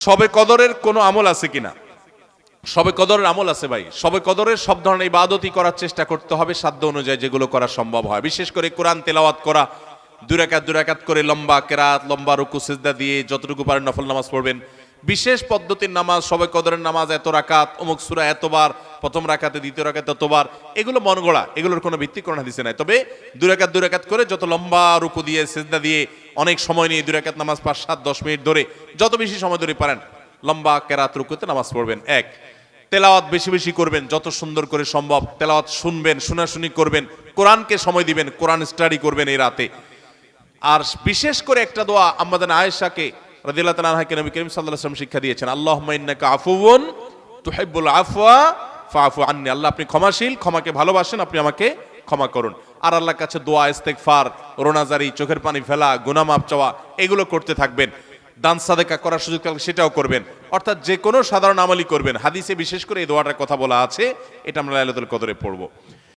শবে কদরের কোনো আমল আছে কিনা? শবে কদরের আমল আছে ভাই। শবে কদরের সব ধরনের ইবাদতই করার চেষ্টা করতে হবে সাধ্য অনুযায়ী, যেগুলো করা সম্ভব হয়। বিশেষ করে কোরআন তেলাওয়াত করা, দুই রাকাত করে লম্বা কেরাত, লম্বা রুকু সিজদা দিয়ে যতটুকু পারেন নফল নামাজ পড়বেন। বিশেষ পদ্ধতির নামাজ, শবে কদরের নামাজ এত রাকাত, অমুক সূরা এতবার, প্রথম রাকাতে দ্বিতীয় রাকাতে এতবার, এগুলো মন গড়া, এগুলোর কোনো ভিত্তি কোরআন হাদিসে নাই। তবে দুই রাকাত করে যত লম্বা রুকু দিয়ে সিজদা দিয়ে অনেক সময় নিয়ে দুই রাকাত নামাজ 5, 7, 10 মিনিট ধরে যত বেশি সময় ধরে পারেন লম্বা কেরাত রুকুতে নামাজ পড়বেন। এক, তেলাওয়াত বেশি বেশি করবেন, যত সুন্দর করে সম্ভব তেলাওয়াত শুনবেন, শোনাশুনি করবেন, কোরআনকে সময় দিবেন, কোরআন স্টাডি করবেন এই রাতে। আর বিশেষ করে একটা দোয়া আমাদের আয়েশাকে রাদিয়াল্লাহু তাআলা আনহাকে নবী করিম সাল্লাল্লাহু আলাইহি ওয়াসাল্লাম শিক্ষা দিয়েছেন, আল্লাহুম্মা ইন্নাকা আফুউন তুহিব্বুল আফওয়া ফাআফু আন্নি। আল্লাহ আপনি ক্ষমাশীল, ক্ষমাকে ভালোবাসেন, আপনি আমাকে ক্ষমা করুন। আর আল্লাহর কাছে দোয়া, ইস্তেগফার, রোনাজারি, চোখের পানি ফেলা, গুনাহ মাফ চাওয়া, এগুলো করতে থাকবেন। দান সাদেকা করার সুযোগ থাকলে সেটাও করবেন। অর্থাৎ যে কোনো সাধারণ আমলই করবেন। হাদিসে বিশেষ করে এই দোয়াটার কথা বলা আছে, এটা আমরা লাইলাতুল কদরে পড়ব।